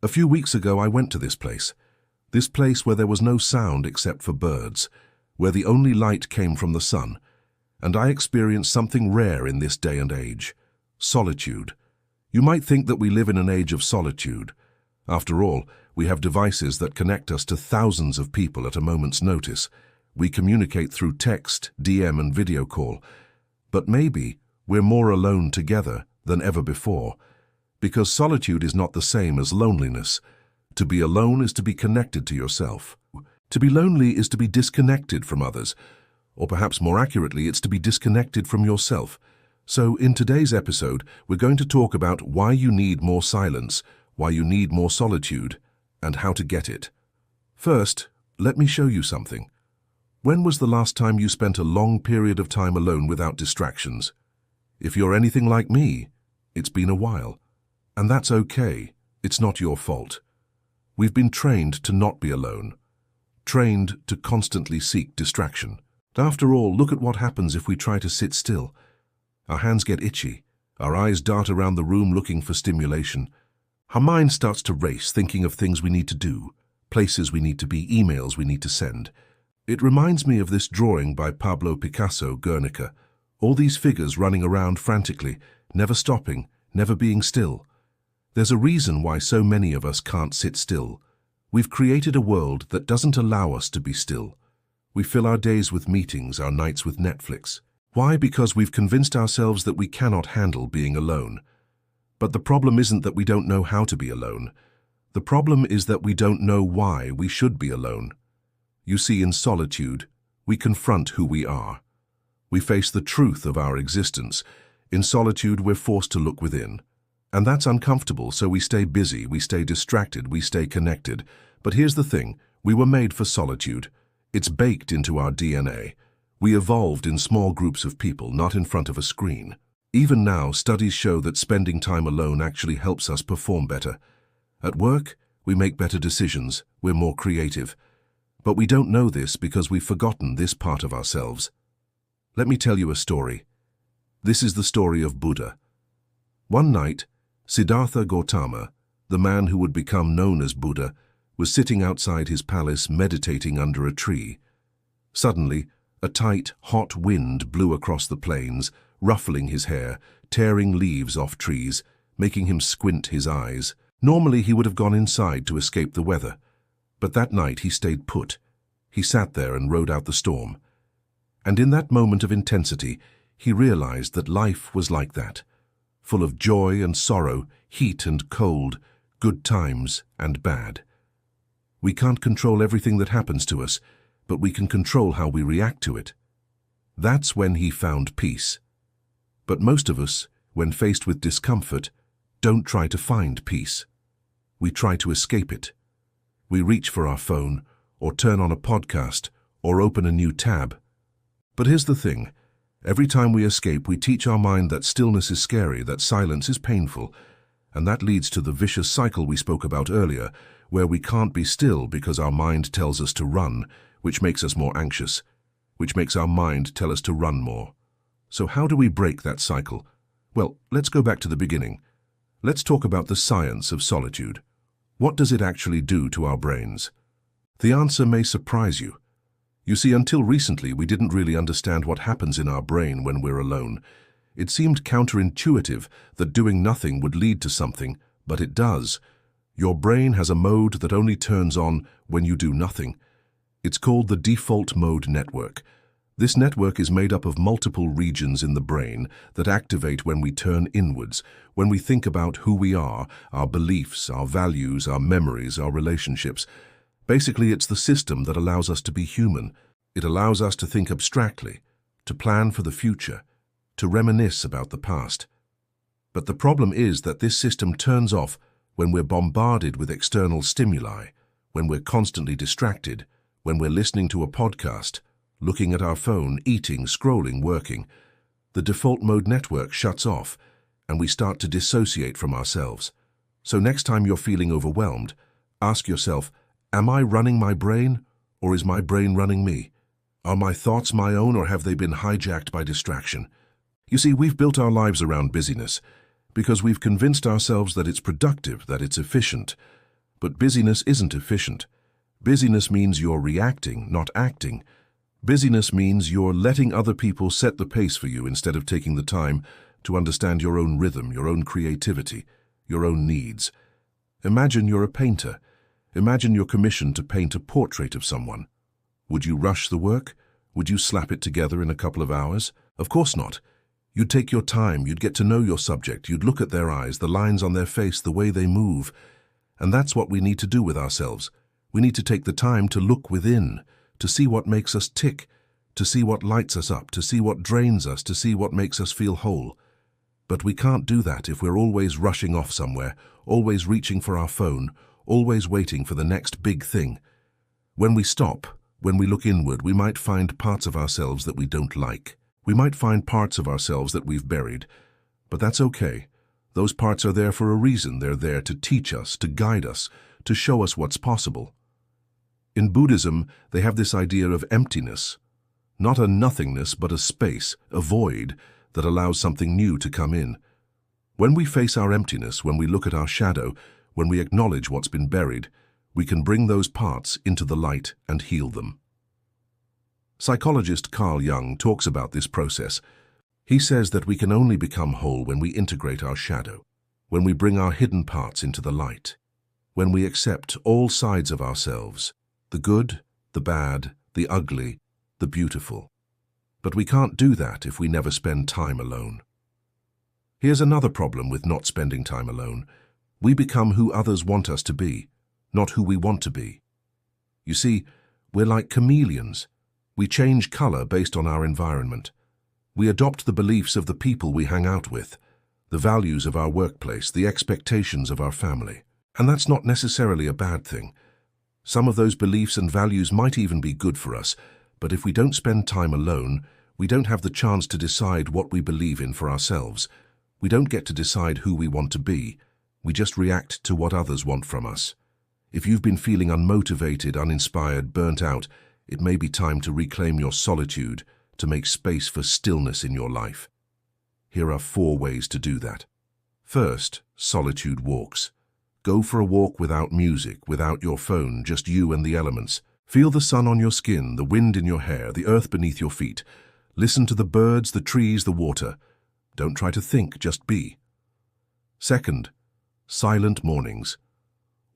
A few weeks ago I went to this place where there was no sound except for birds, where the only light came from the sun, and I experienced something rare in this day and age: solitude. You might think that we live in an age of solitude. After all, we have devices that connect us to thousands of people at a moment's notice. We communicate through text, DM, and video call. But maybe we're more alone together than ever before, because solitude is not the same as loneliness. To be alone is to be connected to yourself. To be lonely is to be disconnected from others, or perhaps more accurately, it's to be disconnected from yourself. So in today's episode, we're going to talk about why you need more silence, why you need more solitude, and how to get it. First, let me show you something. When was the last time you spent a long period of time alone without distractions? If you're anything like me, it's been a while. And that's okay. It's not your fault. We've been trained to not be alone, trained to constantly seek distraction. After all, look at what happens if we try to sit still. Our hands get itchy, our eyes dart around the room looking for stimulation. Our mind starts to race, thinking of things we need to do, places we need to be, emails we need to send. It reminds me of this drawing by Pablo Picasso, Guernica. All these figures running around frantically, never stopping, never being still. There's a reason why so many of us can't sit still. We've created a world that doesn't allow us to be still. We fill our days with meetings, our nights with Netflix. Why? Because we've convinced ourselves that we cannot handle being alone. But the problem isn't that we don't know how to be alone. The problem is that we don't know why we should be alone. You see, in solitude, we confront who we are. We face the truth of our existence. In solitude, we're forced to look within. And that's uncomfortable, so we stay busy, we stay distracted, we stay connected. But here's the thing, we were made for solitude. It's baked into our DNA. We evolved in small groups of people, not in front of a screen. Even now, studies show that spending time alone actually helps us perform better. At work, we make better decisions, we're more creative. But we don't know this because we've forgotten this part of ourselves. Let me tell you a story. This is the story of Buddha. One night, Siddhartha Gautama, the man who would become known as Buddha, was sitting outside his palace meditating under a tree. Suddenly, a tight, hot wind blew across the plains, ruffling his hair, tearing leaves off trees, making him squint his eyes. Normally he would have gone inside to escape the weather, but that night he stayed put. He sat there and rode out the storm. And in that moment of intensity, he realized that life was like that, full of joy and sorrow, heat and cold, good times and bad. We can't control everything that happens to us, but we can control how we react to it. That's when he found peace. But most of us, when faced with discomfort, don't try to find peace. We try to escape it. We reach for our phone, or turn on a podcast, or open a new tab. But here's the thing. Every time we escape, we teach our mind that stillness is scary, that silence is painful, and that leads to the vicious cycle we spoke about earlier, where we can't be still because our mind tells us to run, which makes us more anxious, which makes our mind tell us to run more. So how do we break that cycle? Well, let's go back to the beginning. Let's talk about the science of solitude. What does it actually do to our brains? The answer may surprise you. You see, until recently, we didn't really understand what happens in our brain when we're alone. It seemed counterintuitive that doing nothing would lead to something, but it does. Your brain has a mode that only turns on when you do nothing. It's called the default mode network. This network is made up of multiple regions in the brain that activate when we turn inwards, when we think about who we are, our beliefs, our values, our memories, our relationships. Basically, it's the system that allows us to be human. It allows us to think abstractly, to plan for the future, to reminisce about the past. But the problem is that this system turns off when we're bombarded with external stimuli, when we're constantly distracted, when we're listening to a podcast, looking at our phone, eating, scrolling, working. The default mode network shuts off, and we start to dissociate from ourselves. So next time you're feeling overwhelmed, ask yourself, am I running my brain, or is my brain running me? Are my thoughts my own, or have they been hijacked by distraction? You see, we've built our lives around busyness because we've convinced ourselves that it's productive, that it's efficient. But busyness isn't efficient. Busyness means you're reacting, not acting. Busyness means you're letting other people set the pace for you instead of taking the time to understand your own rhythm, your own creativity, your own needs. Imagine you're a painter. Imagine you're commissioned to paint a portrait of someone. Would you rush the work? Would you slap it together in a couple of hours? Of course not. You'd take your time, you'd get to know your subject, you'd look at their eyes, the lines on their face, the way they move. And that's what we need to do with ourselves. We need to take the time to look within, to see what makes us tick, to see what lights us up, to see what drains us, to see what makes us feel whole. But we can't do that if we're always rushing off somewhere, always reaching for our phone, always waiting for the next big thing. When we stop, when we look inward, we might find parts of ourselves that we don't like. We might find parts of ourselves that we've buried. But that's okay. Those parts are there for a reason. They're there to teach us, to guide us, to show us what's possible. In Buddhism, they have this idea of emptiness. Not a nothingness, but a space, a void, that allows something new to come in. When we face our emptiness, when we look at our shadow, when we acknowledge what's been buried, we can bring those parts into the light and heal them. Psychologist Carl Jung talks about this process. He says that we can only become whole when we integrate our shadow, when we bring our hidden parts into the light, when we accept all sides of ourselves, the good, the bad, the ugly, the beautiful. But we can't do that if we never spend time alone. Here's another problem with not spending time alone. We become who others want us to be, not who we want to be. You see, we're like chameleons. We change color based on our environment. We adopt the beliefs of the people we hang out with, the values of our workplace, the expectations of our family. And that's not necessarily a bad thing. Some of those beliefs and values might even be good for us, but if we don't spend time alone, we don't have the chance to decide what we believe in for ourselves. We don't get to decide who we want to be. We just react to what others want from us. If you've been feeling unmotivated, uninspired, burnt out, it may be time to reclaim your solitude, to make space for stillness in your life. Here are 4 ways to do that. First, solitude walks. Go for a walk without music, without your phone, just you and the elements. Feel the sun on your skin, the wind in your hair, the earth beneath your feet. Listen to the birds, the trees, the water. Don't try to think, just be. Second, silent mornings.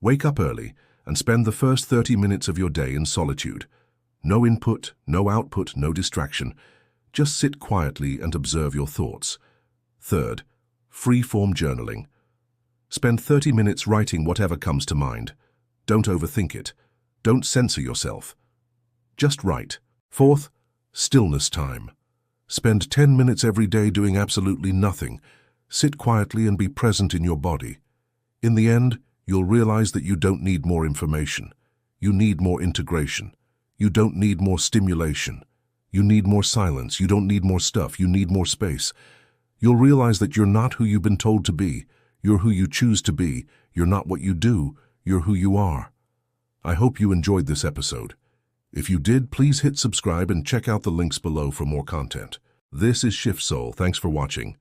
Wake up early and spend the first 30 minutes of your day in solitude. No input, no output, no distraction. Just sit quietly and observe your thoughts. Third, free-form journaling. Spend 30 minutes writing whatever comes to mind. Don't overthink it. Don't censor yourself. Just write. Fourth, stillness time. Spend 10 minutes every day doing absolutely nothing. Sit quietly and be present in your body. In the end, you'll realize that you don't need more information. You need more integration. You don't need more stimulation. You need more silence. You don't need more stuff. You need more space. You'll realize that you're not who you've been told to be. You're who you choose to be. You're not what you do. You're who you are. I hope you enjoyed this episode. If you did, please hit subscribe and check out the links below for more content. This is Shift Soul. Thanks for watching.